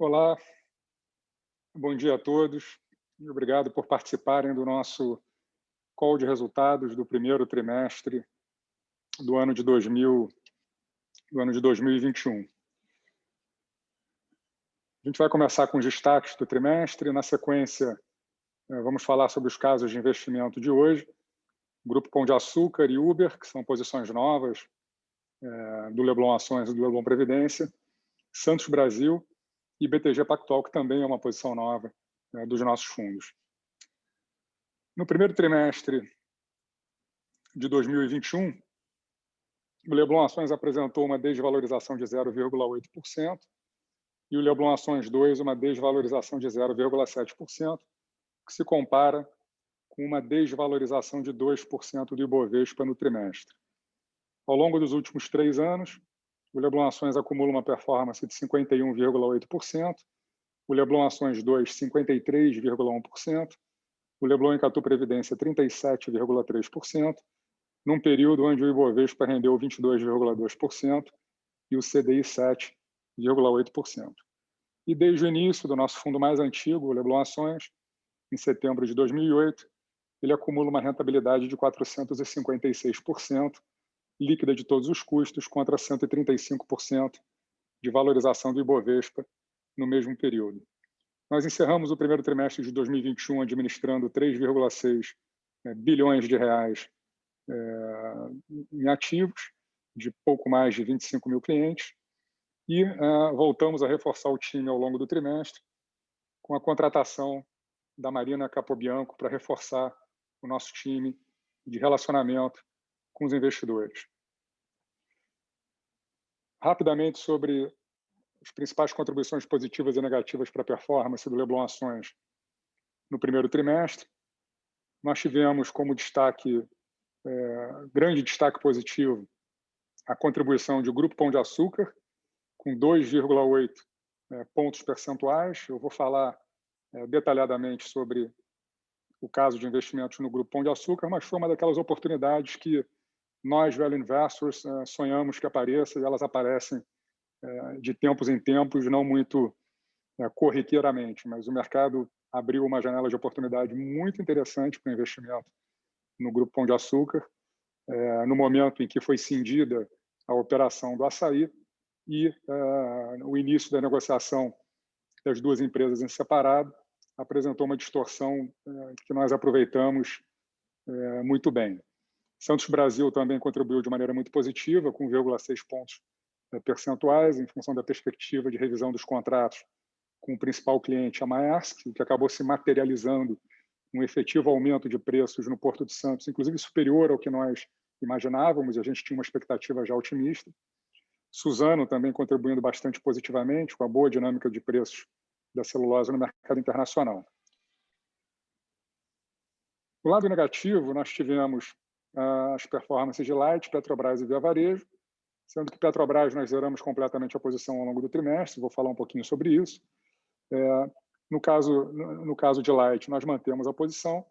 Olá, bom dia a todos e obrigado por participarem do nosso call de resultados do primeiro trimestre do ano de 2021. A gente vai começar com os destaques do trimestre. Na sequência, vamos falar sobre os casos de investimento de hoje. Grupo Pão de Açúcar e Uber, que são posições novas do Leblon Ações e do Leblon Previdência, Santos Brasil e BTG Pactual, que também é uma posição nova dos nossos fundos. No primeiro trimestre de 2021, o Leblon Ações apresentou uma desvalorização de 0,8% e o Leblon Ações 2 uma desvalorização de 0,7%, que se compara com uma desvalorização de 2% do Ibovespa no trimestre. Ao longo dos últimos 3 anos, o Leblon Ações acumula uma performance de 51,8%, o Leblon Ações 2, 53,1%, o Leblon Incatu Previdência, 37,3%, num período onde o Ibovespa rendeu 22,2% e o CDI 7,8%. E desde o início do nosso fundo mais antigo, o Leblon Ações, em setembro de 2008, ele acumula uma rentabilidade de 456%, líquida de todos os custos, contra 135% de valorização do Ibovespa no mesmo período. Nós encerramos o primeiro trimestre de 2021 administrando 3,6 bilhões de reais em ativos, de pouco mais de 25 mil clientes, e voltamos a reforçar o time ao longo do trimestre com a contratação da Marina Capobianco para reforçar o nosso time de relacionamento com os investidores. Rapidamente sobre as principais contribuições positivas e negativas para a performance do Leblon Ações no primeiro trimestre. Nós tivemos como destaque, grande destaque positivo, a contribuição do Grupo Pão de Açúcar, com 2,8 pontos percentuais. Eu vou falar detalhadamente sobre o caso de investimentos no Grupo Pão de Açúcar, mas foi uma daquelas oportunidades que nós, value investors, sonhamos que apareça, e elas aparecem de tempos em tempos, não muito corriqueiramente, mas o mercado abriu uma janela de oportunidade muito interessante para o investimento no Grupo Pão de Açúcar, no momento em que foi cindida a operação do açaí e o início da negociação das duas empresas em separado apresentou uma distorção que nós aproveitamos muito bem. Santos Brasil também contribuiu de maneira muito positiva, com 0,6 pontos percentuais, em função da perspectiva de revisão dos contratos com o principal cliente, a Maersk, que acabou se materializando um efetivo aumento de preços no Porto de Santos, inclusive superior ao que nós imaginávamos, e a gente tinha uma expectativa já otimista. Suzano também contribuindo bastante positivamente, com a boa dinâmica de preços da celulose no mercado internacional. Do lado negativo, nós tivemos as performances de Light, Petrobras e Via Varejo, sendo que Petrobras nós zeramos completamente a posição ao longo do trimestre, vou falar um pouquinho sobre isso. No caso de Light, nós mantemos a posição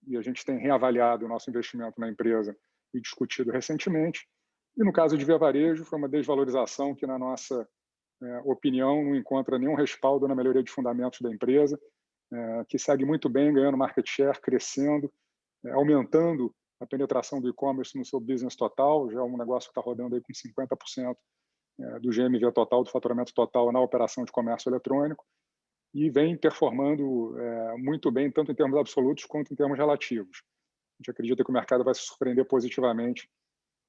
e a gente tem reavaliado o nosso investimento na empresa e discutido recentemente. E no caso de Via Varejo, foi uma desvalorização que, na nossa opinião, não encontra nenhum respaldo na melhoria de fundamentos da empresa, que segue muito bem, ganhando market share, crescendo, aumentando a penetração do e-commerce no seu business total, já é um negócio que está rodando aí com 50% do GMV total, do faturamento total na operação de comércio eletrônico, e vem performando muito bem, tanto em termos absolutos quanto em termos relativos. A gente acredita que o mercado vai se surpreender positivamente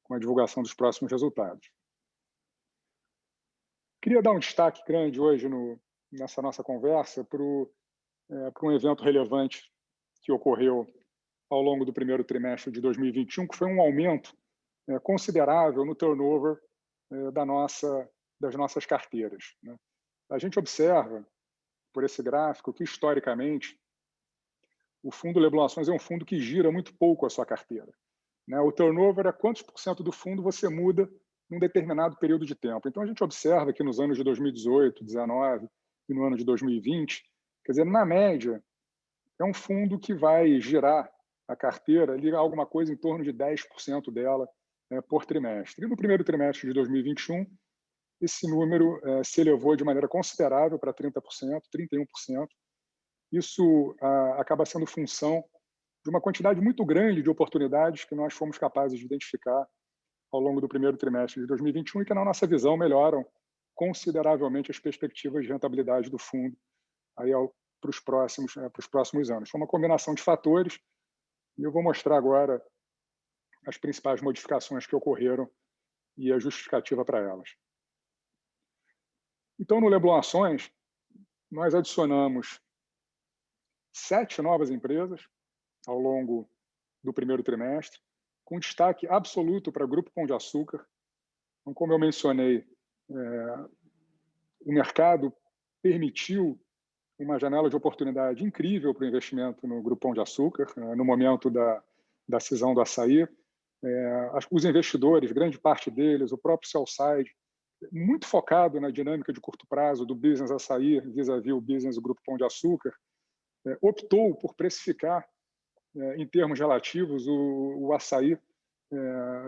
com a divulgação dos próximos resultados. Queria dar um destaque grande hoje nessa nossa conversa para um evento relevante que ocorreu ao longo do primeiro trimestre de 2021, que foi um aumento considerável no turnover das nossas carteiras. A gente observa, por esse gráfico, que, historicamente, o fundo Leblon Ações é um fundo que gira muito pouco a sua carteira. O turnover é quantos por cento do fundo você muda num determinado período de tempo. Então, a gente observa que nos anos de 2018, 2019 e no ano de 2020, quer dizer, na média, é um fundo que vai girar a carteira ali alguma coisa em torno de 10% dela por trimestre. E no primeiro trimestre de 2021, esse número se elevou de maneira considerável para 30%, 31%. Isso acaba sendo função de uma quantidade muito grande de oportunidades que nós fomos capazes de identificar ao longo do primeiro trimestre de 2021 e que, na nossa visão, melhoram consideravelmente as perspectivas de rentabilidade do fundo para os próximos anos. Foi uma combinação de fatores e eu vou mostrar agora as principais modificações que ocorreram e a justificativa para elas. Então, no Leblon Ações, nós adicionamos 7 novas empresas ao longo do primeiro trimestre, com destaque absoluto para o Grupo Pão de Açúcar. Então, como eu mencionei, o mercado permitiu uma janela de oportunidade incrível para o investimento no Grupo Pão de Açúcar, no momento da cisão do açaí. Os investidores, grande parte deles, o próprio sell-side, muito focado na dinâmica de curto prazo do business açaí vis-à-vis o business do Grupo Pão de Açúcar, optou por precificar, em termos relativos, o açaí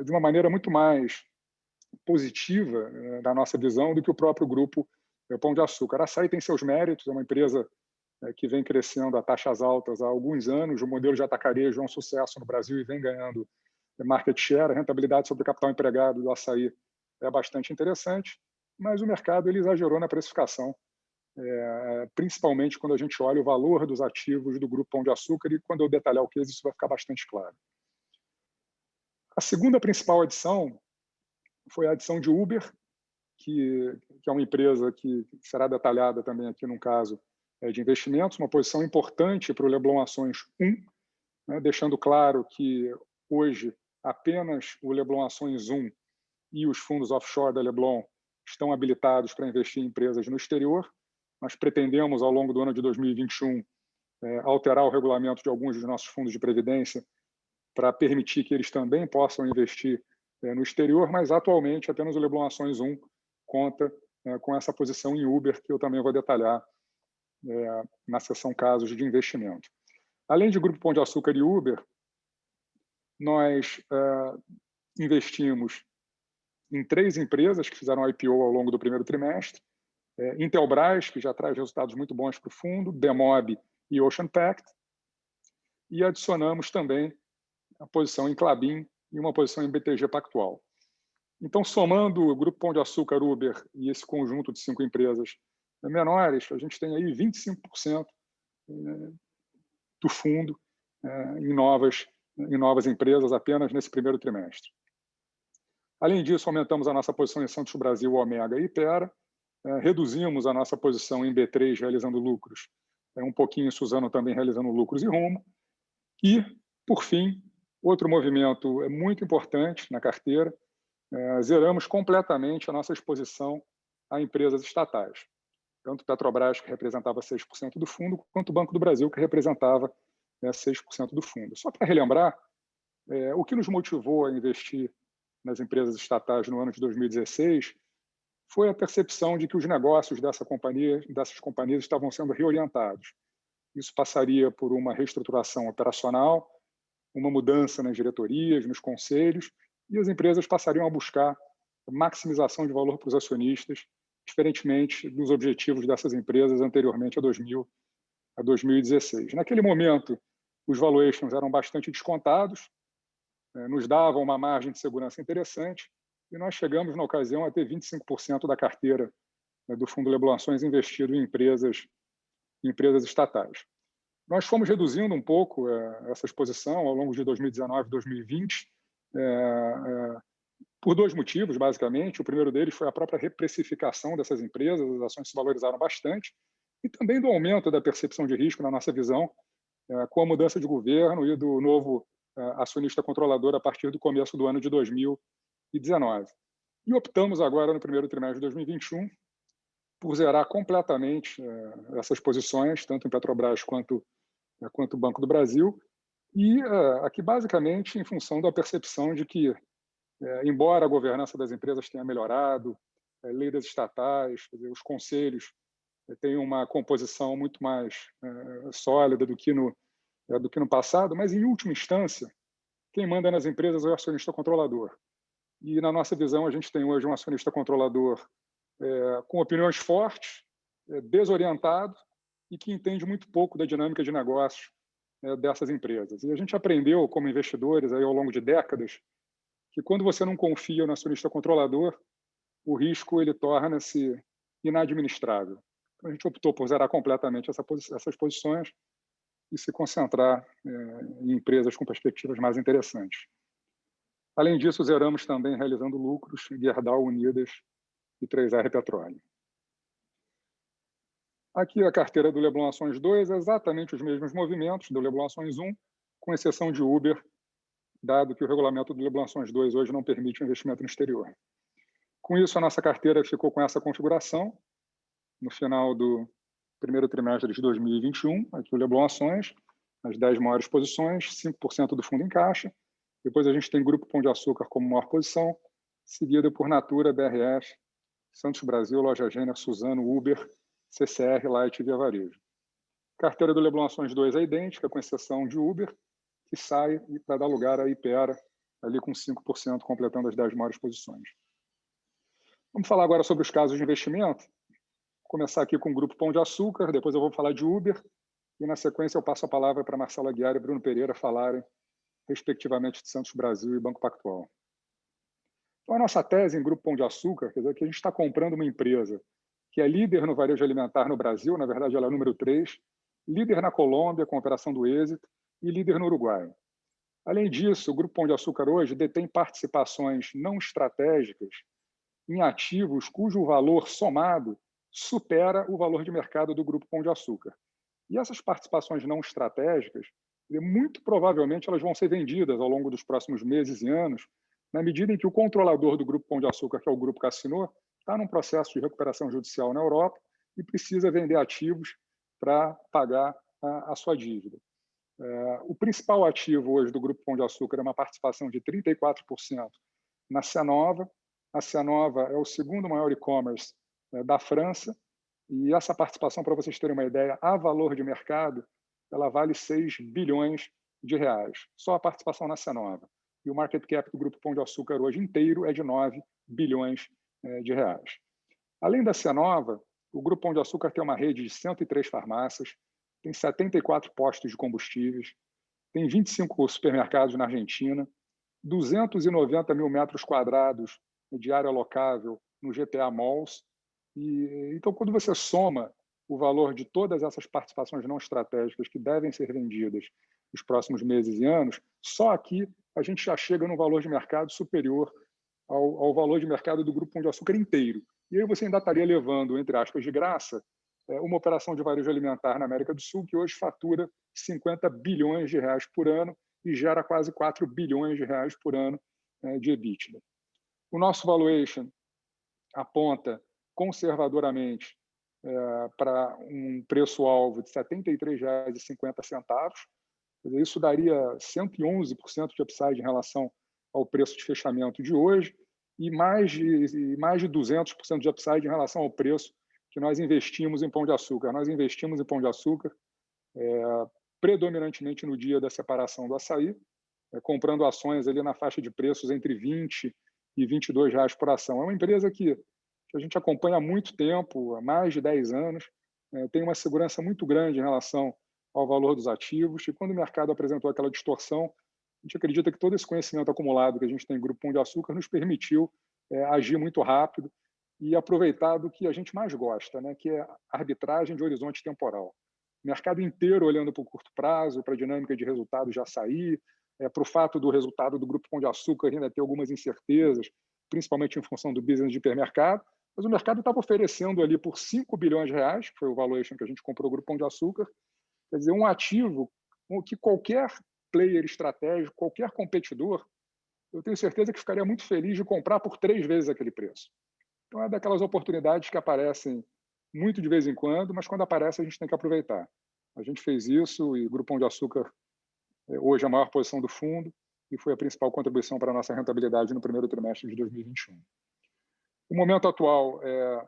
de uma maneira muito mais positiva, na nossa visão, do que o próprio Grupo Pão de Açúcar. A Açaí tem seus méritos, é uma empresa que vem crescendo a taxas altas há alguns anos, o modelo de atacarejo é um sucesso no Brasil e vem ganhando market share, a rentabilidade sobre o capital empregado do açaí é bastante interessante, mas o mercado ele exagerou na precificação, principalmente quando a gente olha o valor dos ativos do Grupo Pão de Açúcar, e quando eu detalhar o que isso vai ficar bastante claro. A segunda principal adição foi a adição de Uber, que é uma empresa que será detalhada também aqui num caso de investimentos, uma posição importante para o Leblon Ações 1, né, deixando claro que hoje apenas o Leblon Ações 1 e os fundos offshore da Leblon estão habilitados para investir em empresas no exterior. Nós pretendemos, ao longo do ano de 2021, alterar o regulamento de alguns dos nossos fundos de previdência para permitir que eles também possam investir no exterior, mas atualmente apenas o Leblon Ações 1 conta com essa posição em Uber, que eu também vou detalhar na seção casos de investimento. Além de Grupo Pão de Açúcar e Uber, nós investimos em 3 empresas que fizeram IPO ao longo do primeiro trimestre, Intelbras, que já traz resultados muito bons para o fundo, Bemob e Ocean Pact, e adicionamos também a posição em Klabin e uma posição em BTG Pactual. Então, somando o Grupo Pão de Açúcar, Uber e esse conjunto de 5 empresas menores, a gente tem aí 25% do fundo em novas empresas apenas nesse primeiro trimestre. Além disso, aumentamos a nossa posição em Santos Brasil, Omega e Ipera, reduzimos a nossa posição em B3, realizando lucros, um pouquinho em Suzano também realizando lucros e Rumo. E, por fim, outro movimento muito importante na carteira, zeramos completamente a nossa exposição a empresas estatais. Tanto Petrobras, que representava 6% do fundo, quanto o Banco do Brasil, que representava 6% do fundo. Só para relembrar, o que nos motivou a investir nas empresas estatais no ano de 2016 foi a percepção de que os negócios dessas companhias estavam sendo reorientados. Isso passaria por uma reestruturação operacional, uma mudança nas diretorias, nos conselhos, e as empresas passariam a buscar maximização de valor para os acionistas, diferentemente dos objetivos dessas empresas anteriormente a 2016. Naquele momento, os valuations eram bastante descontados, nos davam uma margem de segurança interessante, e nós chegamos, na ocasião, a ter 25% da carteira do Fundo Leblon Ações investido em empresas estatais. Nós fomos reduzindo um pouco essa exposição ao longo de 2019 e 2020, por 2 motivos, basicamente. O primeiro deles foi a própria reprecificação dessas empresas, as ações se valorizaram bastante, e também do aumento da percepção de risco, na nossa visão, com a mudança de governo e do novo acionista controlador a partir do começo do ano de 2019. E optamos agora, no primeiro trimestre de 2021, por zerar completamente essas posições, tanto em Petrobras quanto o Banco do Brasil, e aqui basicamente em função da percepção de que, embora a governança das empresas tenha melhorado, lei das estatais, os conselhos têm uma composição muito mais sólida do que no passado, mas em última instância, quem manda nas empresas é o acionista controlador. E na nossa visão, a gente tem hoje um acionista controlador com opiniões fortes, desorientado e que entende muito pouco da dinâmica de negócios dessas empresas. E a gente aprendeu, como investidores, aí, ao longo de décadas, que quando você não confia no acionista controlador, o risco ele torna-se inadministrável. Então, a gente optou por zerar completamente essas posições e se concentrar em empresas com perspectivas mais interessantes. Além disso, zeramos também realizando lucros em Gerdau Unidas e 3R Petróleo. Aqui a carteira do Leblon Ações 2 é exatamente os mesmos movimentos do Leblon Ações 1, com exceção de Uber, dado que o regulamento do Leblon Ações 2 hoje não permite o investimento no exterior. Com isso, a nossa carteira ficou com essa configuração. No final do primeiro trimestre de 2021, aqui o Leblon Ações, as 10 maiores posições, 5% do fundo em caixa. Depois a gente tem Grupo Pão de Açúcar como maior posição, seguida por Natura, BRF, Santos Brasil, Loja Gênero, Suzano, Uber, CCR, Light e Via Varejo. Carteira do Leblon Ações 2 é idêntica, com exceção de Uber, que sai para dar lugar à Ipera, ali com 5%, completando as 10 maiores posições. Vamos falar agora sobre os casos de investimento. Vou começar aqui com o Grupo Pão de Açúcar, depois eu vou falar de Uber, e na sequência eu passo a palavra para Marcelo Aguiar e Bruno Pereira falarem, respectivamente, de Santos Brasil e Banco Pactual. Então, a nossa tese em Grupo Pão de Açúcar, quer dizer, que a gente está comprando uma empresa que é líder no varejo alimentar no Brasil, na verdade ela é número 3, líder na Colômbia, com a operação do Êxito, e líder no Uruguai. Além disso, o Grupo Pão de Açúcar hoje detém participações não estratégicas em ativos cujo valor somado supera o valor de mercado do Grupo Pão de Açúcar. E essas participações não estratégicas, muito provavelmente elas vão ser vendidas ao longo dos próximos meses e anos, na medida em que o controlador do Grupo Pão de Açúcar, que é o Grupo Cassinô, está num processo de recuperação judicial na Europa e precisa vender ativos para pagar a sua dívida. O principal ativo hoje do Grupo Pão de Açúcar é uma participação de 34% na Cenova. A Cenova é o segundo maior e-commerce da França, e essa participação, para vocês terem uma ideia, a valor de mercado, ela vale 6 bilhões de reais, só a participação na Cenova. E o market cap do Grupo Pão de Açúcar hoje inteiro é de 9 bilhões de reais. Além da Cenova, o Grupo Pão de Açúcar tem uma rede de 103 farmácias, tem 74 postos de combustíveis, tem 25 supermercados na Argentina, 290 mil metros quadrados de área locável no GTA Malls. Então, quando você soma o valor de todas essas participações não estratégicas que devem ser vendidas nos próximos meses e anos, só aqui a gente já chega num valor de mercado superior ao valor de mercado do Grupo Pão de Açúcar inteiro. E aí você ainda estaria levando, entre aspas, de graça, uma operação de varejo alimentar na América do Sul que hoje fatura 50 bilhões de reais por ano e gera quase 4 bilhões de reais por ano de EBITDA. O nosso valuation aponta conservadoramente para um preço-alvo de R$ 73,50. Isso daria 111% de upside em relação ao preço de fechamento de hoje e mais de 200% de upside em relação ao preço que nós investimos em Pão de Açúcar. Nós investimos em Pão de Açúcar predominantemente no dia da separação do açaí, comprando ações ali na faixa de preços entre R$ 20 e R$ 22 por ação. É uma empresa que a gente acompanha há muito tempo, há mais de 10 anos, tem uma segurança muito grande em relação ao valor dos ativos, e quando o mercado apresentou aquela distorção, a gente acredita que todo esse conhecimento acumulado que a gente tem em Grupo Pão de Açúcar nos permitiu agir muito rápido e aproveitar do que a gente mais gosta, né, que é a arbitragem de horizonte temporal. O mercado inteiro olhando para o curto prazo, para a dinâmica de resultados de açaí, para o fato do resultado do Grupo Pão de Açúcar ainda ter algumas incertezas, principalmente em função do business de hipermercado, mas o mercado estava oferecendo ali por 5 bilhões de reais, que foi o valuation que a gente comprou o Grupo Pão de Açúcar, quer dizer, um ativo que qualquer player estratégico, qualquer competidor, eu tenho certeza que ficaria muito feliz de comprar por 3 vezes aquele preço. Então, é daquelas oportunidades que aparecem muito de vez em quando, mas quando aparece a gente tem que aproveitar. A gente fez isso e o Grupo Pão de Açúcar hoje é a maior posição do fundo e foi a principal contribuição para a nossa rentabilidade no primeiro trimestre de 2021. O momento atual é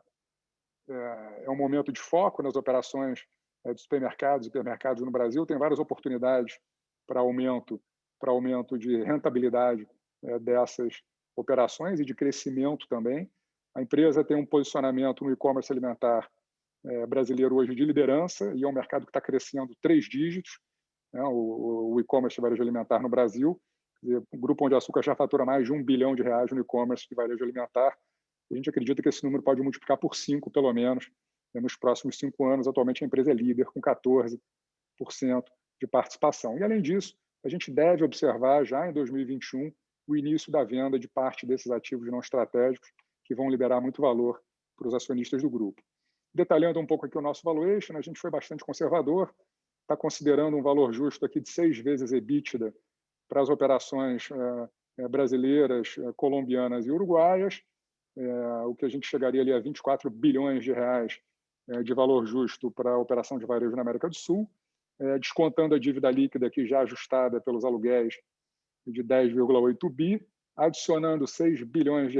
um momento de foco nas operações dos supermercados e hipermercados no Brasil. Tem várias oportunidades para aumento de rentabilidade dessas operações e de crescimento também. A empresa tem um posicionamento no e-commerce alimentar brasileiro hoje de liderança e é um mercado que está crescendo 3 dígitos, né, o e-commerce de varejo alimentar no Brasil. O Grupo Pão de Açúcar já fatura mais de R$1 bilhão no e-commerce de varejo alimentar. A gente acredita que esse número pode multiplicar por 5, pelo menos, nos próximos 5 anos. Atualmente, a empresa é líder, com 14% de participação. E, além disso, a gente deve observar, já em 2021, o início da venda de parte desses ativos não estratégicos, que vão liberar muito valor para os acionistas do grupo. Detalhando um pouco aqui o nosso valuation, a gente foi bastante conservador, está considerando um valor justo aqui de 6 vezes EBITDA para as operações brasileiras, colombianas e uruguaias, o que a gente chegaria ali a R$24 bilhões de valor justo para a operação de varejo na América do Sul, descontando a dívida líquida aqui já ajustada pelos aluguéis de 10,8 bi, adicionando R$6 bilhões,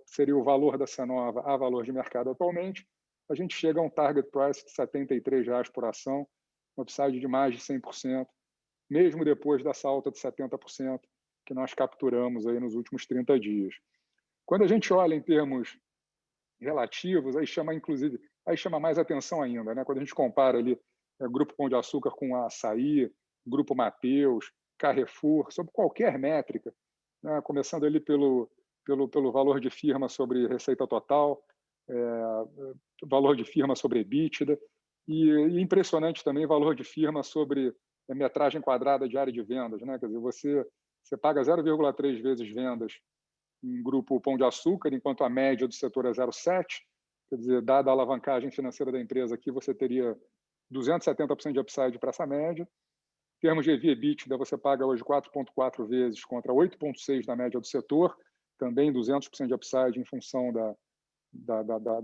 seria o valor da Cenova a valor de mercado atualmente, a gente chega a um target price de R$73 por ação, um upside de mais de 100%, mesmo depois dessa alta de 70% que nós capturamos aí nos últimos 30 dias. Quando a gente olha em termos relativos, aí chama mais atenção ainda, né? Quando a gente compara ali Grupo Pão de Açúcar com a Açaí, Grupo Mateus, Carrefour, sobre qualquer métrica, né? Começando ali pelo valor de firma sobre receita total, valor de firma sobre EBITDA, e impressionante também valor de firma sobre metragem quadrada de área de vendas, né? Quer dizer, você paga 0,3 vezes vendas em Grupo Pão de Açúcar, enquanto a média do setor é 0,7. Quer dizer, dada a alavancagem financeira da empresa aqui, você teria 270% de upside para essa média. Em termos de EV/EBITDA, você paga hoje 4,4 vezes contra 8,6 da média do setor, também 200% de upside em função da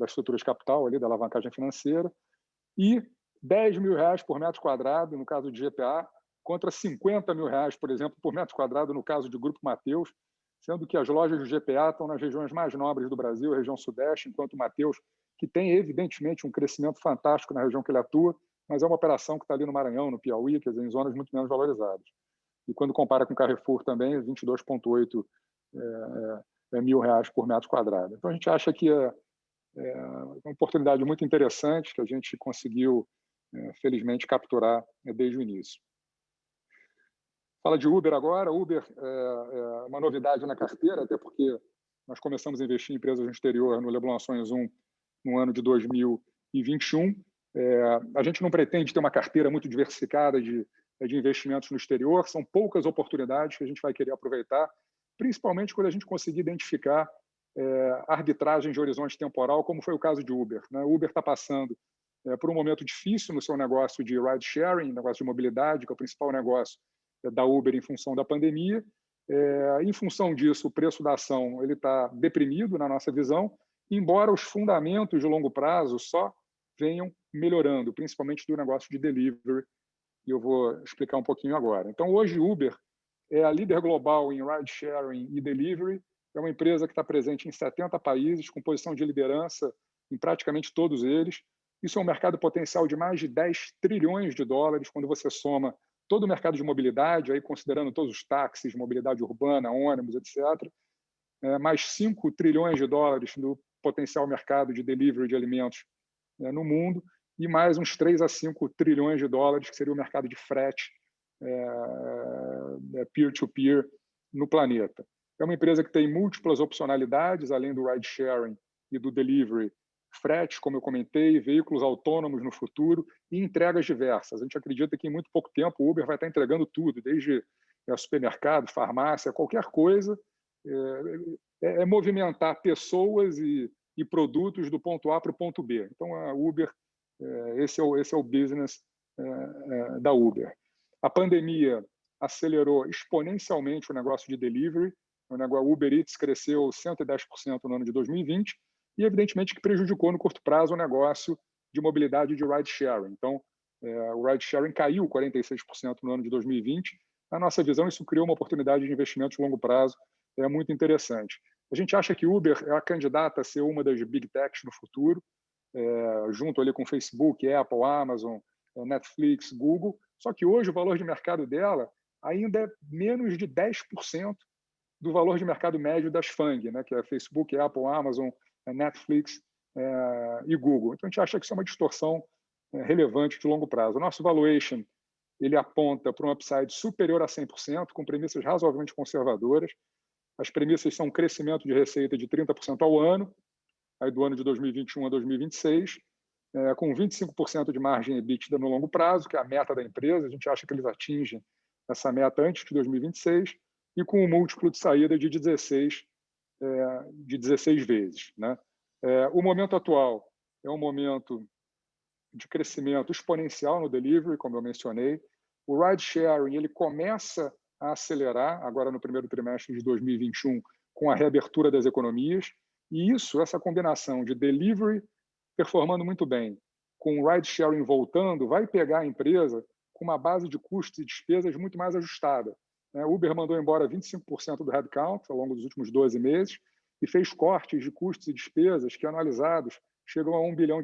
estrutura de capital, ali, da alavancagem financeira. E R$10 mil por metro quadrado, no caso de GPA, contra R$50 mil, por exemplo, por metro quadrado, no caso de Grupo Mateus, sendo que as lojas de GPA estão nas regiões mais nobres do Brasil, a região sudeste, enquanto o Mateus, que tem, evidentemente, um crescimento fantástico na região que ele atua, mas é uma operação que está ali no Maranhão, no Piauí, quer dizer, em zonas muito menos valorizadas. E quando compara com o Carrefour também, R$22,8 mil por metro quadrado. Então, a gente acha que é uma oportunidade muito interessante que a gente conseguiu, felizmente, capturar desde o início. Fala de Uber agora. Uber é uma novidade na carteira, até porque nós começamos a investir em empresas no exterior no Leblon Ações 1 no ano de 2021. A gente não pretende ter uma carteira muito diversificada de investimentos no exterior, são poucas oportunidades que a gente vai querer aproveitar, principalmente quando a gente conseguir identificar arbitragem de horizonte temporal, como foi o caso de Uber, né? O Uber está passando por um momento difícil no seu negócio de ride-sharing, negócio de mobilidade, que é o principal negócio da Uber em função da pandemia. Em função disso, o preço da ação está deprimido na nossa visão, embora os fundamentos de longo prazo só venham melhorando, principalmente do negócio de delivery, e eu vou explicar um pouquinho agora. Então, hoje, Uber é a líder global em ride-sharing e delivery, é uma empresa que está presente em 70 países, com posição de liderança em praticamente todos eles. Isso é um mercado potencial de mais de 10 trilhões de dólares, quando você soma todo o mercado de mobilidade, aí considerando todos os táxis, mobilidade urbana, ônibus, etc., mais 5 trilhões de dólares no potencial mercado de delivery de alimentos no mundo, e mais uns 3 a 5 trilhões de dólares, que seria o mercado de frete peer-to-peer no planeta. É uma empresa que tem múltiplas opcionalidades, além do ride-sharing e do delivery, frete, como eu comentei, veículos autônomos no futuro e entregas diversas. A gente acredita que em muito pouco tempo o Uber vai estar entregando tudo, desde supermercado, farmácia, qualquer coisa. Movimentar pessoas e produtos do ponto A para o ponto B. Então, a Uber, esse é o business da Uber. A pandemia acelerou exponencialmente o negócio de delivery. O negócio Uber Eats cresceu 110% no ano de 2020 e, evidentemente, que prejudicou no curto prazo o negócio de mobilidade de ride-sharing. Então, o ride-sharing caiu 46% no ano de 2020. Na nossa visão, isso criou uma oportunidade de investimento de longo prazo muito interessante. A gente acha que Uber é a candidata a ser uma das big techs no futuro, junto ali com Facebook, Apple, Amazon, Netflix, Google. Só que hoje o valor de mercado dela ainda é menos de 10% do valor de mercado médio das FANG, né, que é Facebook, Apple, Amazon, Netflix e Google. Então, a gente acha que isso é uma distorção relevante de longo prazo. O nosso valuation ele aponta para um upside superior a 100%, com premissas razoavelmente conservadoras. As premissas são um crescimento de receita de 30% ao ano, aí do ano de 2021 a 2026, com 25% de margem EBITDA no longo prazo, que é a meta da empresa. A gente acha que eles atingem essa meta antes de 2026, e com um múltiplo de saída de 16 vezes, né? O momento atual é um momento de crescimento exponencial no delivery, como eu mencionei. O ride sharing ele começa a acelerar agora no primeiro trimestre de 2021 com a reabertura das economias, e essa combinação de delivery performando muito bem, com o ride sharing voltando, vai pegar a empresa com uma base de custos e despesas muito mais ajustada. Uber mandou embora 25% do headcount ao longo dos últimos 12 meses e fez cortes de custos e despesas que, analisados, chegam a $1 bilhão.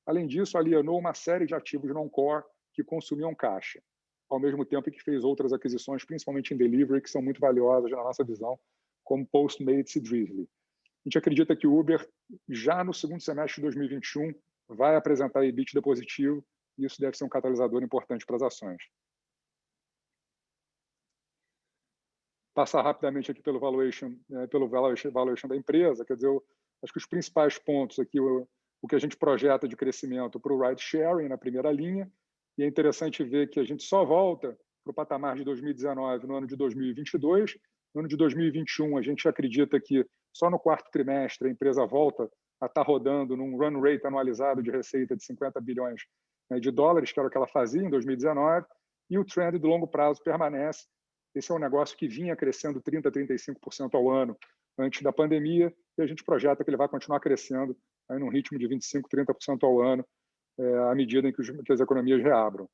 Além disso, alienou uma série de ativos non-core que consumiam caixa, ao mesmo tempo que fez outras aquisições, principalmente em delivery, que são muito valiosas na nossa visão, como Postmates e Drizzly. A gente acredita que o Uber, já no segundo semestre de 2021, vai apresentar EBITDA positivo, e isso deve ser um catalisador importante para as ações. Passar rapidamente aqui pelo valuation da empresa, quer dizer, acho que os principais pontos aqui, o que a gente projeta de crescimento para o ride sharing na primeira linha, e é interessante ver que a gente só volta para o patamar de 2019 no ano de 2022. No ano de 2021, a gente acredita que só no quarto trimestre a empresa volta a estar rodando num run rate anualizado de receita de $50 bilhões, que era o que ela fazia em 2019, e o trend do longo prazo permanece. Esse é um negócio que vinha crescendo 30% a 35% ao ano antes da pandemia, e a gente projeta que ele vai continuar crescendo aí num ritmo de 25% a 30% ao ano, à medida em que as economias reabram.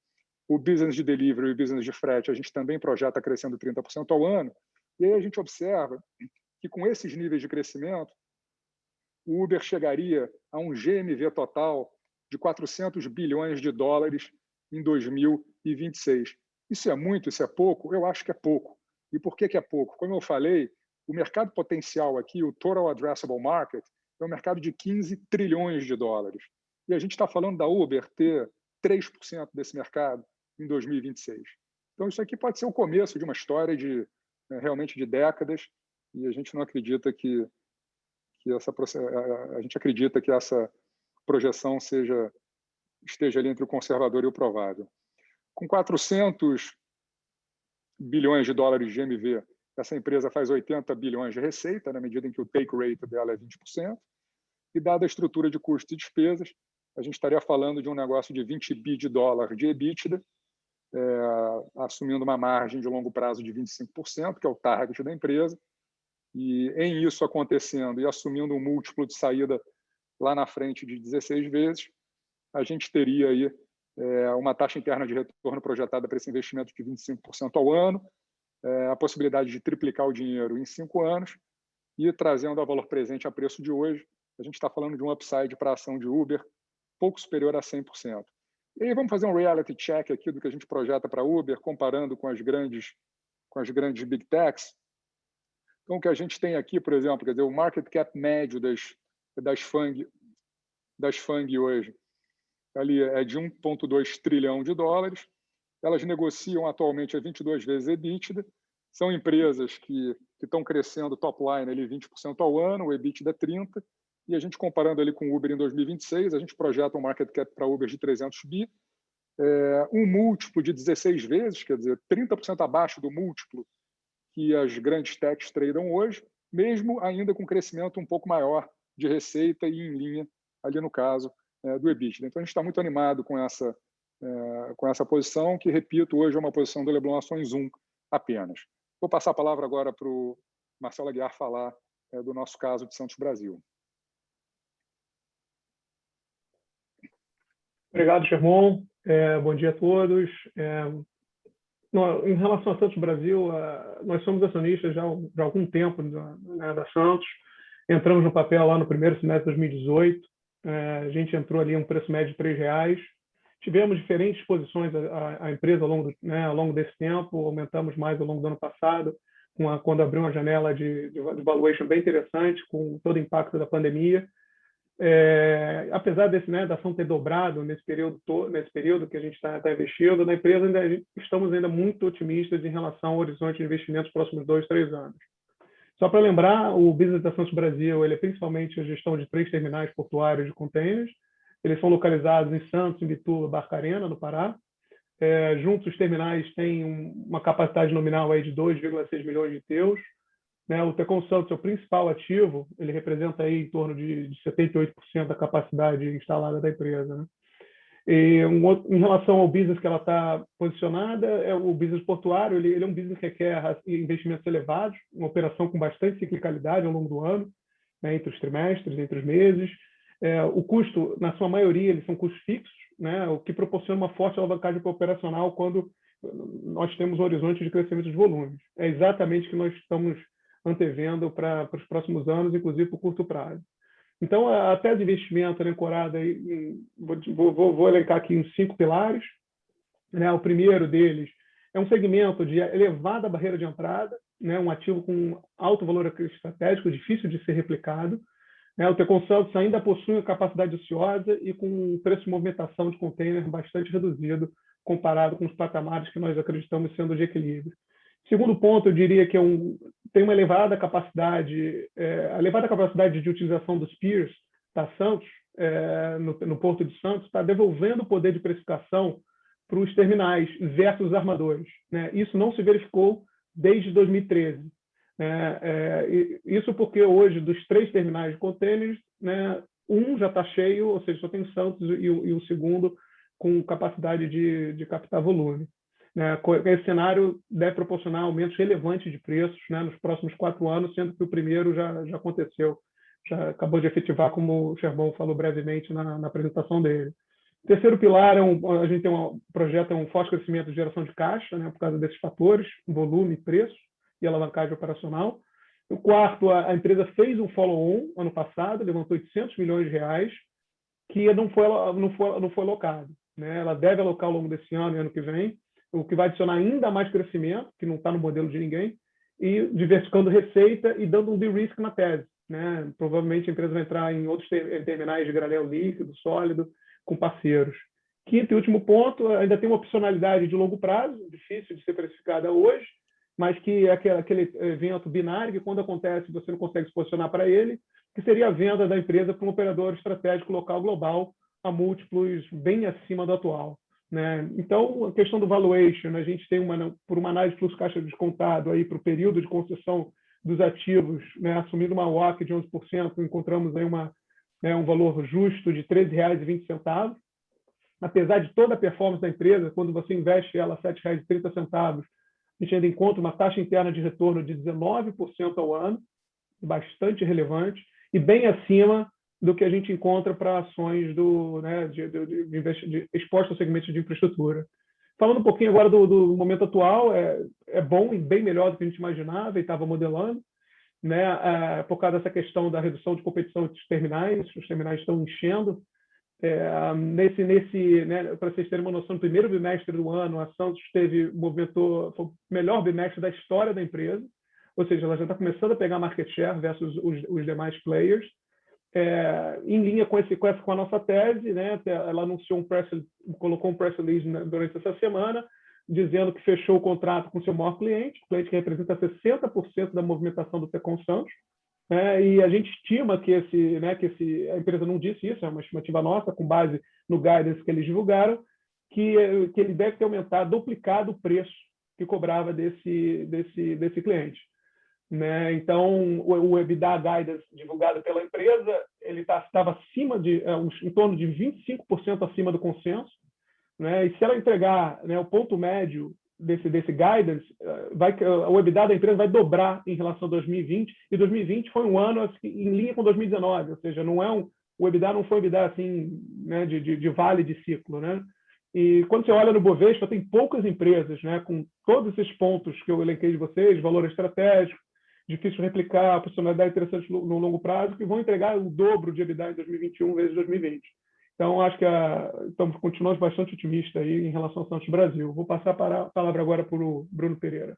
O business de delivery e o business de frete, a gente também projeta crescendo 30% ao ano, e aí a gente observa que, com esses níveis de crescimento, o Uber chegaria a um GMV total de $400 bilhões em 2026. Isso é muito? Isso é pouco? Eu acho que é pouco. E por que é pouco? Como eu falei, o mercado potencial aqui, o Total Addressable Market, é um mercado de $15 trilhões. E a gente está falando da Uber ter 3% desse mercado em 2026. Então, isso aqui pode ser o começo de uma história realmente de décadas, e a gente não acredita que a gente acredita que essa projeção esteja ali entre o conservador e o provável. Com $400 bilhões de GMV, essa empresa faz 80 bilhões de receita, na medida em que o take rate dela é 20%, e dada a estrutura de custos e despesas, a gente estaria falando de um negócio de $20 bilhões de EBITDA, assumindo uma margem de longo prazo de 25%, que é o target da empresa, e em isso acontecendo e assumindo um múltiplo de saída lá na frente de 16 vezes, a gente teria aí uma taxa interna de retorno projetada para esse investimento de 25% ao ano, a possibilidade de triplicar o dinheiro em 5 anos, e trazendo a valor presente a preço de hoje, a gente está falando de um upside para a ação de Uber pouco superior a 100%. E aí vamos fazer um reality check aqui do que a gente projeta para Uber, comparando com as grandes Big Techs. Então, o que a gente tem aqui, por exemplo, quer dizer, o market cap médio das FANG hoje ali é de $1,2 trilhão. Elas negociam atualmente a 22 vezes EBITDA. São empresas que estão crescendo top line ali 20% ao ano, o EBITDA é 30%, e a gente comparando ali com o Uber em 2026, a gente projeta um market cap para Uber de 300 bi, um múltiplo de 16 vezes, quer dizer, 30% abaixo do múltiplo que as grandes techs tradam hoje, mesmo ainda com crescimento um pouco maior de receita e em linha, ali no caso, do EBITDA. Então, a gente está muito animado com essa posição, que, repito, hoje é uma posição do Leblon Ações 1 apenas. Vou passar a palavra agora para o Marcelo Aguiar falar do nosso caso de Santos Brasil. Obrigado, Sherman. Bom dia a todos. Em relação a Santos Brasil, nós somos acionistas já há algum tempo da Santos. Entramos no papel lá no primeiro semestre de 2018. A gente entrou ali um preço médio de R$3. Tivemos diferentes posições a empresa ao longo desse tempo, aumentamos mais ao longo do ano passado, quando abriu uma janela de valuation bem interessante, com todo o impacto da pandemia. Apesar da ação ter dobrado nesse período que a gente está investindo, na empresa estamos ainda muito otimistas em relação ao horizonte de investimentos nos próximos 2, 3 anos. Só para lembrar, o business da Santos Brasil ele é principalmente a gestão de 3 terminais portuários de containers. Eles são localizados em Santos, em Bituba, Barcarena, no Pará. Juntos, os terminais têm uma capacidade nominal aí de 2,6 milhões de TEUs. O Tecon Santos é o principal ativo, ele representa aí em torno de 78% da capacidade instalada da empresa. Né? E em relação ao business que ela está posicionada, o business portuário, ele é um business que requer investimentos elevados, uma operação com bastante ciclicalidade ao longo do ano, né, entre os trimestres, entre os meses. O custo, na sua maioria, eles são custos fixos, né, o que proporciona uma forte alavancagem operacional quando nós temos um horizonte de crescimento de volumes. É exatamente o que nós estamos antevendo para os próximos anos, inclusive para o curto prazo. Então, a tese de investimento é ancorada, vou elencar aqui em 5 pilares. Né? O primeiro deles é um segmento de elevada barreira de entrada, né? Um ativo com alto valor estratégico, difícil de ser replicado. Né? O Tecon Santos ainda possui uma capacidade ociosa e com um preço de movimentação de container bastante reduzido, comparado com os patamares que nós acreditamos sendo de equilíbrio. Segundo ponto, eu diria que tem uma elevada capacidade, de utilização dos piers da Santos, no Porto de Santos, está devolvendo o poder de precificação para os terminais versus os armadores. Né? Isso não se verificou desde 2013. Isso porque hoje, dos 3 terminais de contêineres, né, um já está cheio, ou seja, só tem Santos e o segundo com capacidade de captar volume. Esse cenário deve proporcionar aumentos relevantes de preços, né, nos próximos 4 anos, sendo que o primeiro já aconteceu, já acabou de efetivar, como o Sherbon falou brevemente na apresentação dele. O terceiro pilar, a gente tem um projeto, um forte crescimento de geração de caixa, né, por causa desses fatores, volume, preço e alavancagem operacional. O quarto, a empresa fez um follow-on ano passado, levantou 800 milhões de reais, que não foi alocado. Né? Ela deve alocar ao longo desse ano e ano que vem, o que vai adicionar ainda mais crescimento, que não está no modelo de ninguém, e diversificando receita e dando um de-risk na tese. Né? Provavelmente a empresa vai entrar em outros terminais de granel líquido, sólido, com parceiros. Quinto e último ponto, ainda tem uma opcionalidade de longo prazo, difícil de ser precificada hoje, mas que é aquele evento binário que, quando acontece, você não consegue se posicionar para ele, que seria a venda da empresa para um operador estratégico local global a múltiplos bem acima do atual. Né? Então, a questão do valuation, a gente tem por uma análise de fluxo caixa descontado aí para o período de concessão dos ativos, né, assumindo uma WACC de 11%, encontramos aí um valor justo de R$ 13,20. Apesar de toda a performance da empresa, quando você investe ela a R$ 7,30, a gente ainda encontra uma taxa interna de retorno de 19% ao ano, bastante relevante, e bem acima do que a gente encontra para ações de expostas ao segmento de infraestrutura. Falando um pouquinho agora do momento atual, é bom e bem melhor do que a gente imaginava e estava modelando, né? Por causa dessa questão da redução de competição entre os terminais estão enchendo. Né, para vocês terem uma noção, no primeiro bimestre do ano, a Santos foi o melhor bimestre da história da empresa, ou seja, ela já está começando a pegar market share versus os demais players. Em linha com a nossa tese, né, ela colocou um press release durante essa semana, dizendo que fechou o contrato com seu maior cliente que representa 60% da movimentação do Tecon Santos. E a gente estima que a empresa não disse isso, é uma estimativa nossa, com base no guidance que eles divulgaram, que ele deve ter duplicado o preço que cobrava desse cliente. Né? Então, o EBITDA guidance divulgado pela empresa, ele estava em torno de 25% acima do consenso. Né? E se ela entregar, né, o ponto médio desse guidance, o EBITDA da empresa vai dobrar em relação a 2020, e 2020 foi um ano assim, em linha com 2019, ou seja, o EBITDA não foi EBITDA assim, né, de vale de ciclo. Né? E quando você olha no Bovespa, tem poucas empresas, né, com todos esses pontos que eu elenquei de vocês, valor estratégico, difícil de replicar, funcionalidade interessante no longo prazo, que vão entregar o dobro de EBITDA em 2021 vezes 2020. Então, acho que continuamos bastante otimistas aí em relação ao Santos Brasil. Vou passar a palavra agora para o Bruno Pereira.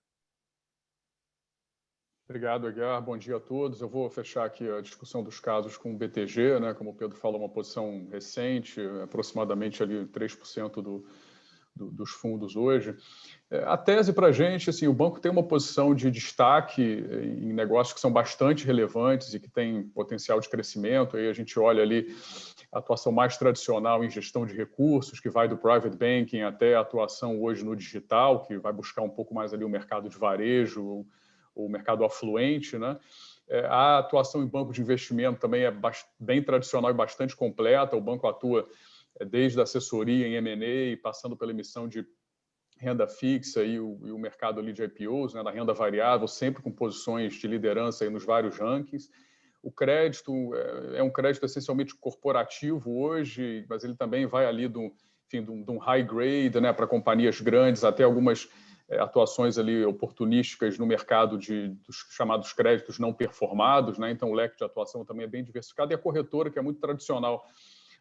Obrigado, Aguiar. Bom dia a todos. Eu vou fechar aqui a discussão dos casos com o BTG, né? Como o Pedro falou, uma posição recente, aproximadamente ali 3% dos fundos hoje. A tese para a gente, assim, o banco tem uma posição de destaque em negócios que são bastante relevantes e que têm potencial de crescimento. Aí a gente olha ali a atuação mais tradicional em gestão de recursos, que vai do private banking até a atuação hoje no digital, que vai buscar um pouco mais ali o mercado de varejo, o mercado afluente, né? A atuação em banco de investimento também é bem tradicional e bastante completa. O banco atua desde a assessoria em M&A, passando pela emissão de renda fixa e o mercado ali de IPOs, né, da renda variável, sempre com posições de liderança aí nos vários rankings. O crédito é um crédito essencialmente corporativo hoje, mas ele também vai ali de um high grade, né, para companhias grandes, até algumas atuações ali oportunísticas no mercado dos chamados créditos não performados, né? Então o leque de atuação também é bem diversificado, e a corretora, que é muito tradicional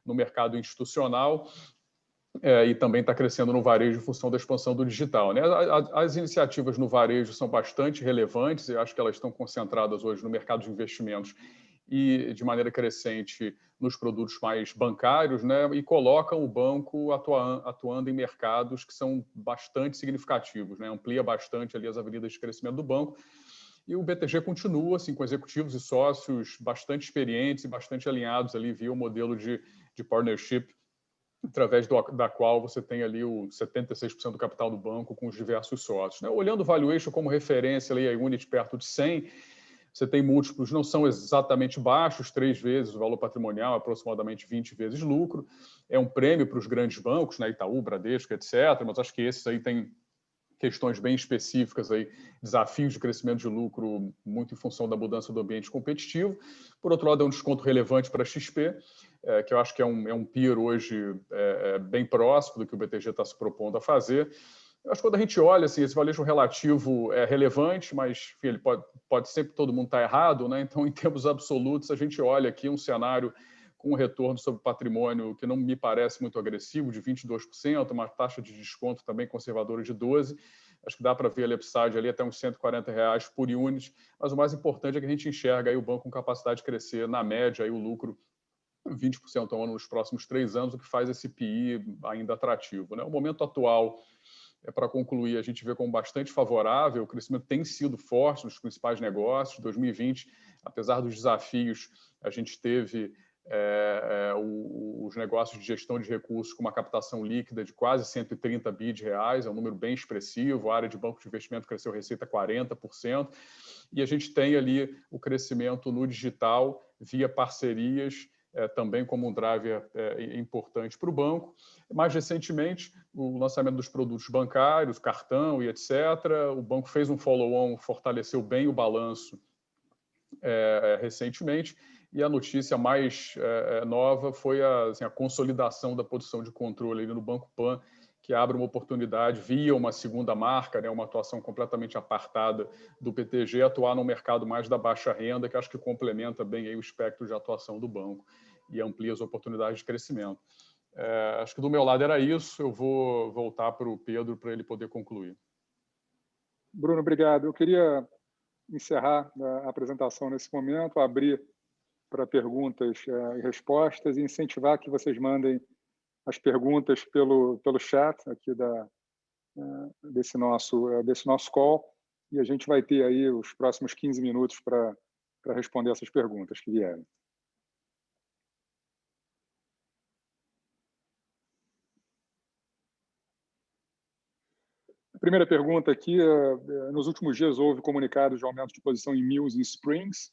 no mercado institucional, e também está crescendo no varejo em função da expansão do digital, né? As iniciativas no varejo são bastante relevantes, e acho que elas estão concentradas hoje no mercado de investimentos e, de maneira crescente, nos produtos mais bancários, né? E colocam o banco atuando em mercados que são bastante significativos, né? Amplia bastante ali as avenidas de crescimento do banco. E o BTG continua assim, com executivos e sócios bastante experientes e bastante alinhados ali via o modelo de partnership, através da qual você tem ali o 76% do capital do banco com os diversos sócios, né? Olhando o valuation como referência, ali, a unit perto de 100, você tem múltiplos, não são exatamente baixos, 3 vezes o valor patrimonial, aproximadamente 20 vezes lucro. É um prêmio para os grandes bancos, né? Itaú, Bradesco, etc., mas acho que esses aí têm questões bem específicas aí, desafios de crescimento de lucro muito em função da mudança do ambiente competitivo. Por outro lado, é um desconto relevante para a XP, que eu acho que é um peer hoje bem próximo do que o BTG está se propondo a fazer. Eu acho que quando a gente olha, assim, esse valuation relativo é relevante, mas enfim, ele pode sempre todo mundo estar errado, né? Então, em termos absolutos, a gente olha aqui um cenário com um retorno sobre patrimônio que não me parece muito agressivo, de 22%, uma taxa de desconto também conservadora de 12%. Acho que dá para ver a upside ali até uns R$140 por unit, mas o mais importante é que a gente enxerga aí o banco com capacidade de crescer, na média, aí o lucro 20% ao ano nos próximos 3 anos, o que faz esse PI ainda atrativo, né? O momento atual, para concluir, a gente vê como bastante favorável, o crescimento tem sido forte nos principais negócios. 2020, apesar dos desafios, a gente teve os negócios de gestão de recursos com uma captação líquida de quase 130 bi de reais, é um número bem expressivo. A área de banco de investimento cresceu receita 40%, e a gente tem ali o crescimento no digital via parcerias, também como um driver importante para o banco. Mais recentemente, o lançamento dos produtos bancários, cartão e etc. O banco fez um follow-on, fortaleceu bem o balanço recentemente, e a notícia mais nova foi a consolidação da posição de controle no Banco Pan, que abre uma oportunidade via uma segunda marca, né, uma atuação completamente apartada do BTG, atuar no mercado mais da baixa renda, que acho que complementa bem aí o espectro de atuação do banco e amplia as oportunidades de crescimento. Acho que do meu lado era isso. Eu vou voltar para o Pedro para ele poder concluir. Bruno, obrigado. Eu queria encerrar a apresentação nesse momento, abrir para perguntas e respostas e incentivar que vocês mandem as perguntas pelo chat aqui desse nosso call, e a gente vai ter aí os próximos 15 minutos para responder essas perguntas que vierem. A primeira pergunta aqui, nos últimos dias houve comunicados de aumento de posição em Mills e Springs,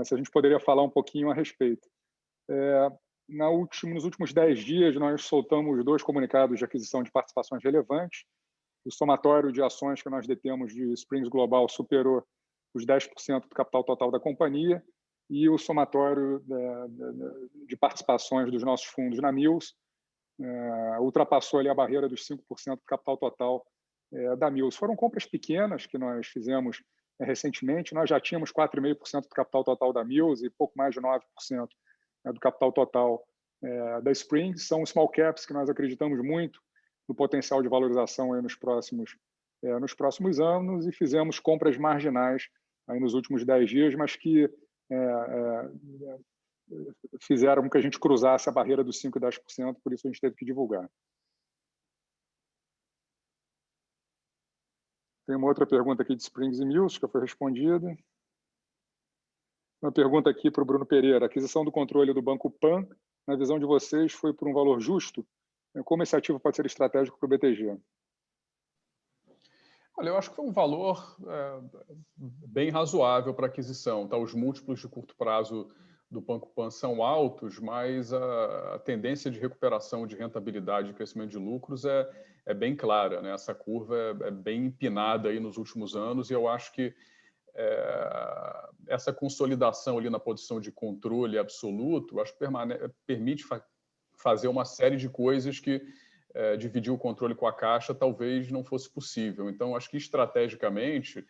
se a gente poderia falar um pouquinho a respeito. Nos últimos 10 dias, nós soltamos 2 comunicados de aquisição de participações relevantes. O somatório de ações que nós detemos de Springs Global superou os 10% do capital total da companhia, e o somatório de participações dos nossos fundos na Mills ultrapassou ali a barreira dos 5% do capital total da Mills. Foram compras pequenas que nós fizemos recentemente. Nós já tínhamos 4,5% do capital total da Mills e pouco mais de 9% do capital total da Springs. São small caps que nós acreditamos muito no potencial de valorização aí nos próximos anos, e fizemos compras marginais aí nos últimos 10 dias, mas que fizeram com que a gente cruzasse a barreira dos 5% e 10%, por isso a gente teve que divulgar. Tem uma outra pergunta aqui de Springs e Mills, que foi respondida. Uma pergunta aqui para o Bruno Pereira. A aquisição do controle do Banco Pan, na visão de vocês, foi por um valor justo? Como esse ativo pode ser estratégico para o BTG? Olha, eu acho que foi um valor bem razoável para a aquisição. Tá? Os múltiplos de curto prazo do Banco Pan são altos, mas a tendência de recuperação de rentabilidade e crescimento de lucros é bem clara, né? Essa curva é bem empinada aí nos últimos anos e eu acho que essa consolidação ali na posição de controle absoluto, acho que permite fazer uma série de coisas que dividir o controle com a Caixa talvez não fosse possível. Então, acho que estrategicamente,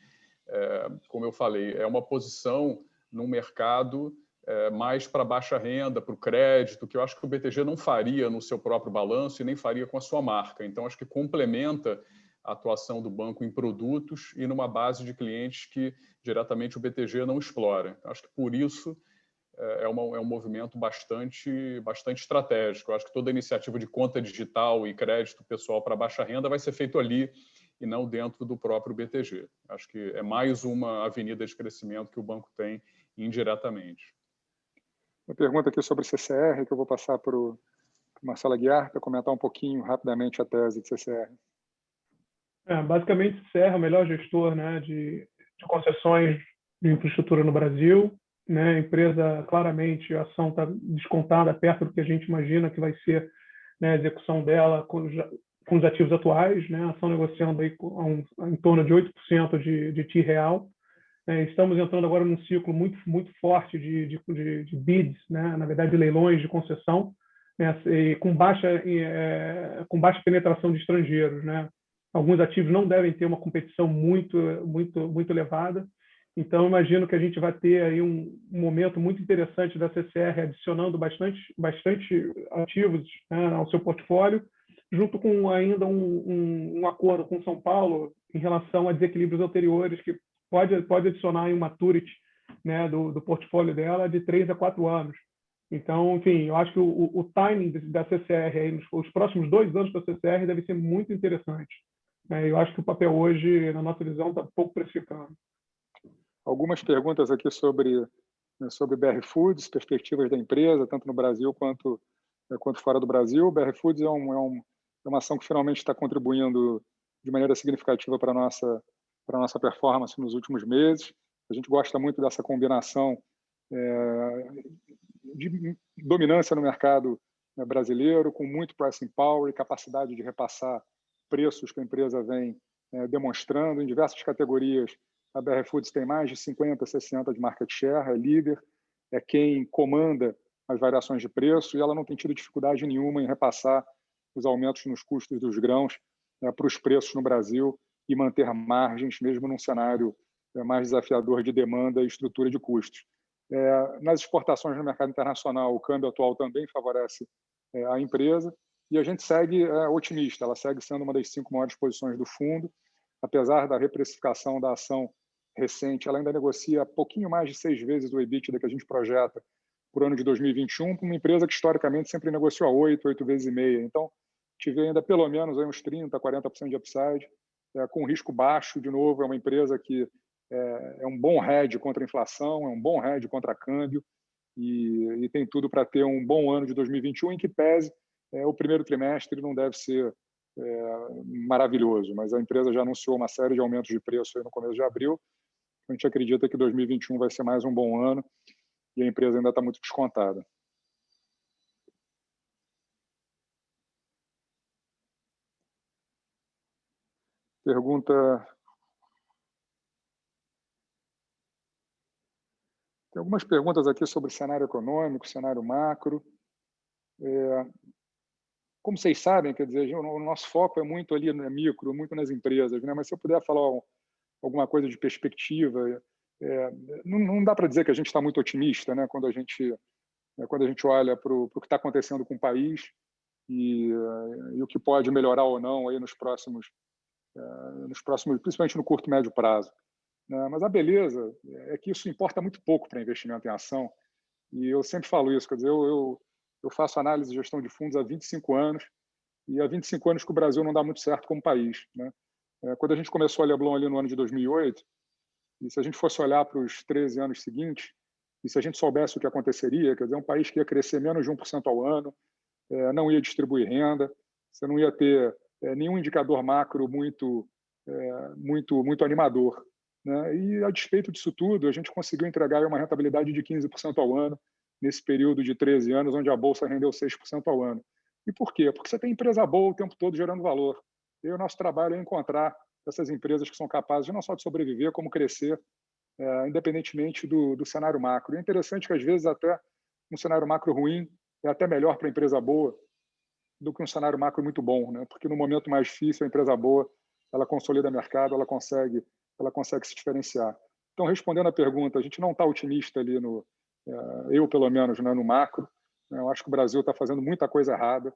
como eu falei, é uma posição num mercado mais para baixa renda, para o crédito, que eu acho que o BTG não faria no seu próprio balanço e nem faria com a sua marca. Então, acho que complementa a atuação do banco em produtos e numa base de clientes que diretamente o BTG não explora. Acho que por isso é um movimento bastante estratégico. Eu acho que toda iniciativa de conta digital e crédito pessoal para baixa renda vai ser feito ali e não dentro do próprio BTG. Acho que é mais uma avenida de crescimento que o banco tem indiretamente. Uma pergunta aqui sobre CCR, que eu vou passar para o Marcelo Aguiar, para comentar um pouquinho rapidamente a tese de CCR. Basicamente, CCR é o melhor gestor, né, de concessões de infraestrutura no Brasil. Né? A empresa, claramente, a ação está descontada perto do que a gente imagina que vai ser, né, a execução dela com os ativos atuais. Né? A ação negociando aí em torno de 8% de TI real. Estamos entrando agora num ciclo muito forte de bids, né? Na verdade, de leilões de concessão, né? E com baixa penetração de estrangeiros. Né? Alguns ativos não devem ter uma competição muito elevada. Então, imagino que a gente vai ter aí um momento muito interessante da CCR adicionando bastante ativos, né, ao seu portfólio, junto com ainda um acordo com São Paulo em relação a desequilíbrios anteriores, que pode adicionar aí um maturity, né, do portfólio dela de 3 a 4 anos. Então, enfim, eu acho que o timing da CCR, aí, os próximos 2 anos da CCR, deve ser muito interessante. Eu acho que o papel hoje, na nossa visão, está pouco precificado. Algumas perguntas aqui sobre BR Foods, perspectivas da empresa, tanto no Brasil quanto fora do Brasil. BR Foods é uma ação que finalmente está contribuindo de maneira significativa para a nossa performance nos últimos meses. A gente gosta muito dessa combinação de dominância no mercado brasileiro, com muito pricing power e capacidade de repassar preços que a empresa vem demonstrando em diversas categorias. A BR Foods tem mais de 50, 60 de market share, é líder, é quem comanda as variações de preço e ela não tem tido dificuldade nenhuma em repassar os aumentos nos custos dos grãos para os preços no Brasil e manter margens, mesmo num cenário mais desafiador de demanda e estrutura de custos. Nas exportações no mercado internacional, o câmbio atual também favorece a empresa e a gente segue otimista. Ela segue sendo uma das 5 maiores posições do fundo, apesar da reprecificação da ação recente, ela ainda negocia pouquinho mais de 6 vezes o EBITDA que a gente projeta por ano de 2021, com uma empresa que historicamente sempre negociou a 8 vezes e meia. Então, tive ainda pelo menos aí uns 30%, 40% de upside, com risco baixo. De novo, é uma empresa que é um bom hedge contra a inflação, é um bom hedge contra câmbio e tem tudo para ter um bom ano de 2021, em que pese o primeiro trimestre não deve ser maravilhoso, mas a empresa já anunciou uma série de aumentos de preço aí no começo de abril. A gente acredita que 2021 vai ser mais um bom ano e a empresa ainda está muito descontada. Pergunta... Tem algumas perguntas aqui sobre cenário econômico, cenário macro. Como vocês sabem, quer dizer, o nosso foco é muito ali no micro, muito nas empresas, né? Mas se eu puder falar alguma coisa de perspectiva, não dá para dizer que a gente está muito otimista, né? Quando a gente olha para o que está acontecendo com o país e o que pode melhorar ou não aí nos próximos, principalmente no curto e médio prazo. né? Mas a beleza é que isso importa muito pouco para investimento em ação, e eu sempre falo isso, quer dizer, eu faço análise de gestão de fundos há 25 anos, e há 25 anos que o Brasil não dá muito certo como país, né? Quando a gente começou a Leblon ali no ano de 2008, e se a gente fosse olhar para os 13 anos seguintes, e se a gente soubesse o que aconteceria, quer dizer, um país que ia crescer menos de 1% ao ano, não ia distribuir renda, você não ia ter nenhum indicador macro muito animador, né? E, a despeito disso tudo, a gente conseguiu entregar uma rentabilidade de 15% ao ano, nesse período de 13 anos, onde a Bolsa rendeu 6% ao ano. E por quê? Porque você tem empresa boa o tempo todo gerando valor. E o nosso trabalho é encontrar essas empresas que são capazes de não só de sobreviver, como crescer, independentemente do cenário macro. E é interessante que, às vezes, até um cenário macro ruim é até melhor para a empresa boa do que um cenário macro muito bom, né? Porque no momento mais difícil, a empresa boa, ela consolida o mercado, ela consegue se diferenciar. Então, respondendo à pergunta, a gente não está otimista ali eu pelo menos, né, no macro. Eu acho que o Brasil está fazendo muita coisa errada,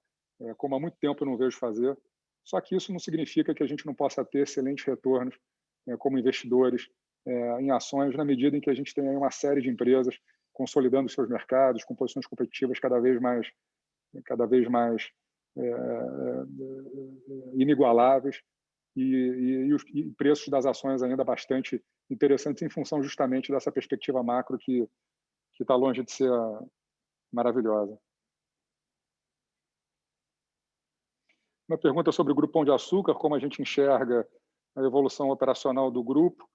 como há muito tempo eu não vejo fazer. Só que isso não significa que a gente não possa ter excelentes retornos como investidores em ações, na medida em que a gente tem aí uma série de empresas consolidando seus mercados, com posições competitivas cada vez mais inigualáveis e os preços das ações ainda bastante interessantes em função justamente dessa perspectiva macro que está longe de ser maravilhosa. Uma pergunta sobre o Grupo Pão de Açúcar, como a gente enxerga a evolução operacional do grupo,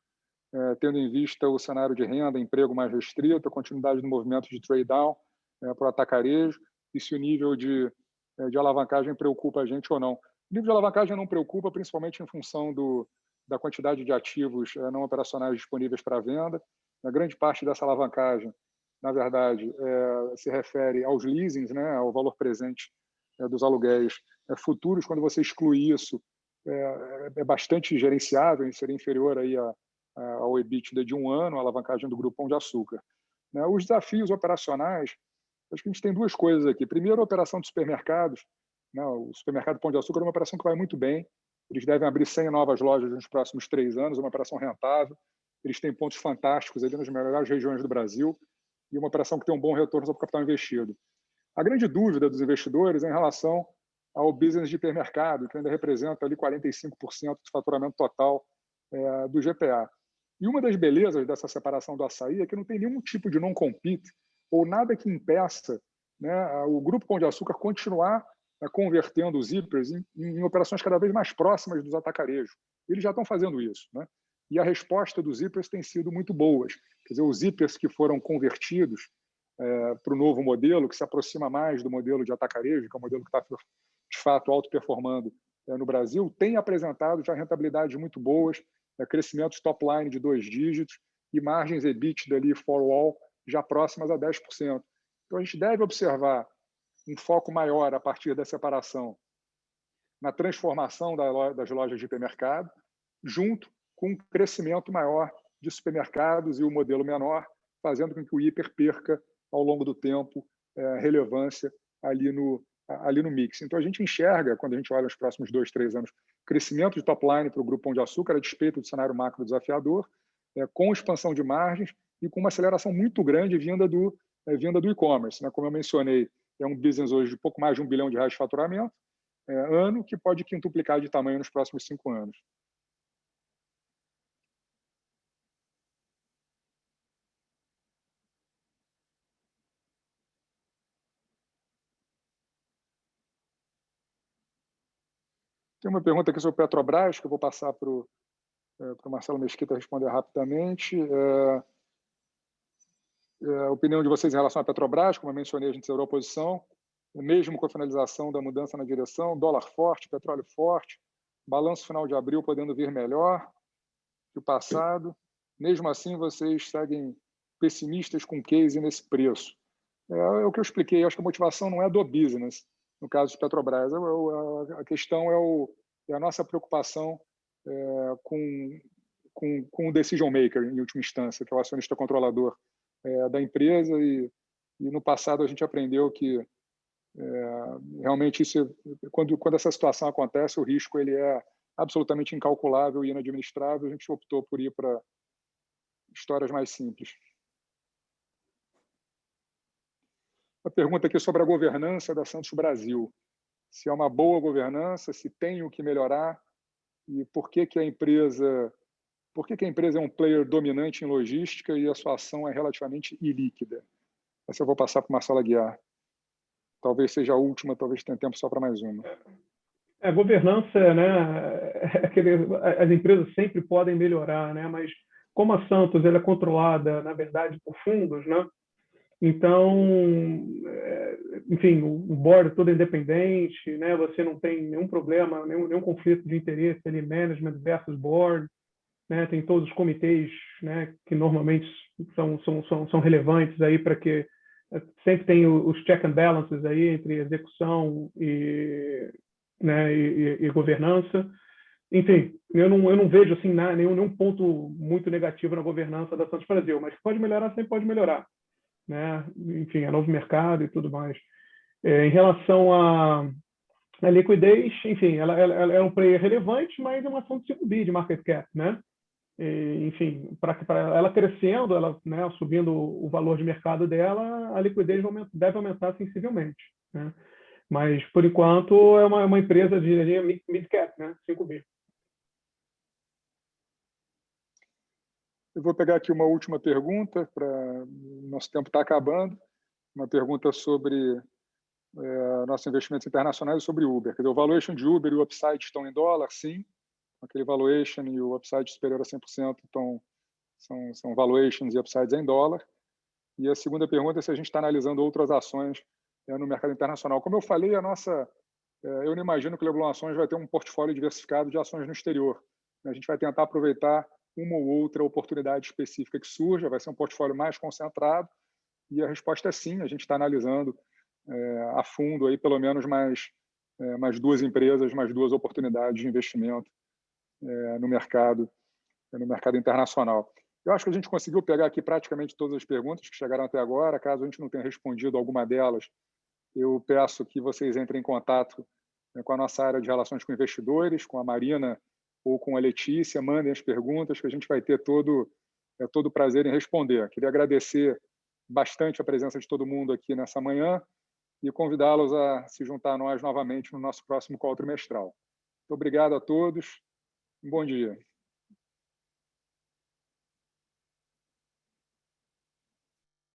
tendo em vista o cenário de renda, emprego mais restrito, a continuidade do movimento de trade-down para o atacarejo, e se o nível de alavancagem preocupa a gente ou não. O nível de alavancagem não preocupa, principalmente em função da quantidade de ativos não operacionais disponíveis para venda. A grande parte dessa alavancagem, na verdade, se refere aos leasings, né, ao valor presente dos aluguéis futuros. Quando você exclui isso, é bastante gerenciável e seria inferior aí ao EBITDA de um ano, a alavancagem do Grupo Pão de Açúcar. Os desafios operacionais, acho que a gente tem duas coisas aqui. Primeiro, a operação de supermercados. O supermercado Pão de Açúcar é uma operação que vai muito bem. Eles devem abrir 100 novas lojas nos próximos 3 anos, uma operação rentável. Eles têm pontos fantásticos ali nas melhores regiões do Brasil e uma operação que tem um bom retorno sobre o capital investido. A grande dúvida dos investidores é em relação ao business de hipermercado, que ainda representa ali 45% do faturamento total do GPA. E uma das belezas dessa separação do açaí é que não tem nenhum tipo de non-compete ou nada que impeça, né, o Grupo Pão de Açúcar continuar convertendo os zippers em operações cada vez mais próximas dos atacarejos. Eles já estão fazendo isso, né? E a resposta dos zippers tem sido muito boas. Quer dizer, os zippers que foram convertidos para o novo modelo, que se aproxima mais do modelo de atacarejo, que é o modelo que está, de fato, auto-performando no Brasil, têm apresentado já rentabilidades muito boas, crescimentos top line de 2 dígitos e margens EBITDA ali for all já próximas a 10%. Então, a gente deve observar um foco maior a partir da separação na transformação das lojas de hipermercado, junto com um crescimento maior de supermercados e o modelo menor, fazendo com que o hiper perca, ao longo do tempo, relevância ali no mix. Então, a gente enxerga, quando a gente olha os próximos 2, 3 anos, crescimento de top line para o Grupo Pão de Açúcar, a despeito do cenário macro desafiador, com expansão de margens e com uma aceleração muito grande vinda do e-commerce. Como eu mencionei, é um business hoje de pouco mais de R$1 bilhão de faturamento ano, que pode quintuplicar de tamanho nos próximos 5 anos. Tem uma pergunta aqui sobre Petrobras, que eu vou passar para o Marcelo Mesquita responder rapidamente. A opinião de vocês em relação à Petrobras, como eu mencionei, a gente zerou a posição, mesmo com a finalização da mudança na direção, dólar forte, petróleo forte, balanço final de abril podendo vir melhor que o passado. Mesmo assim, vocês seguem pessimistas com case nesse preço. É o que eu expliquei, acho que a motivação não é do business, no caso de Petrobras. A questão é a nossa preocupação com o decision maker, em última instância, que é o acionista controlador da empresa. E no passado a gente aprendeu que realmente quando essa situação acontece, o risco ele é absolutamente incalculável e inadministrável. A gente optou por ir para histórias mais simples. Uma pergunta aqui sobre a governança da Santos Brasil. Se é uma boa governança, se tem o que melhorar e por que a empresa é um player dominante em logística e a sua ação é relativamente ilíquida. Essa eu vou passar para o Marcelo Aguiar. Talvez seja a última, talvez tenha tempo só para mais uma. A governança, né, as empresas sempre podem melhorar, né, mas como a Santos ela é controlada, na verdade, por fundos, né, então, enfim, o board todo independente, né, você não tem nenhum problema, nenhum conflito de interesse ali, management versus board, né, tem todos os comitês, né, que normalmente são relevantes aí para que sempre tem os check and balances aí entre execução e, né, e governança. Enfim, eu não vejo assim nenhum ponto muito negativo na governança da Santos Brasil, mas pode melhorar, sempre pode melhorar, né? Enfim, é novo mercado e tudo mais. Em relação à liquidez, enfim, ela é um player relevante, mas é uma ação de 5 bi de market cap, né? Enfim, para ela crescendo, ela, né, subindo o valor de mercado dela, a liquidez deve aumentar sensivelmente, né? Mas, por enquanto, é uma empresa de mid-cap, né? 5 bi. Eu vou pegar aqui uma última pergunta, nosso tempo está acabando, uma pergunta sobre nossos investimentos internacionais e sobre Uber. Quer dizer, o valuation de Uber e o upside estão em dólar, sim. Aquele valuation e o upside superior a 100% são valuations e upsides em dólar. E a segunda pergunta é se a gente está analisando outras ações no mercado internacional. Como eu falei, eu não imagino que o Leblon Ações vai ter um portfólio diversificado de ações no exterior. A gente vai tentar aproveitar uma ou outra oportunidade específica que surja, vai ser um portfólio mais concentrado, e a resposta é sim, a gente está analisando a fundo aí pelo menos mais 2 empresas, mais 2 oportunidades de investimento no mercado internacional. Eu acho que a gente conseguiu pegar aqui praticamente todas as perguntas que chegaram até agora. Caso a gente não tenha respondido alguma delas, eu peço que vocês entrem em contato com a nossa área de relações com investidores, com a Marina ou com a Letícia, mandem as perguntas que a gente vai ter todo o prazer em responder. Queria agradecer bastante a presença de todo mundo aqui nessa manhã e convidá-los a se juntar a nós novamente no nosso próximo call trimestral. Muito obrigado a todos. Um bom dia.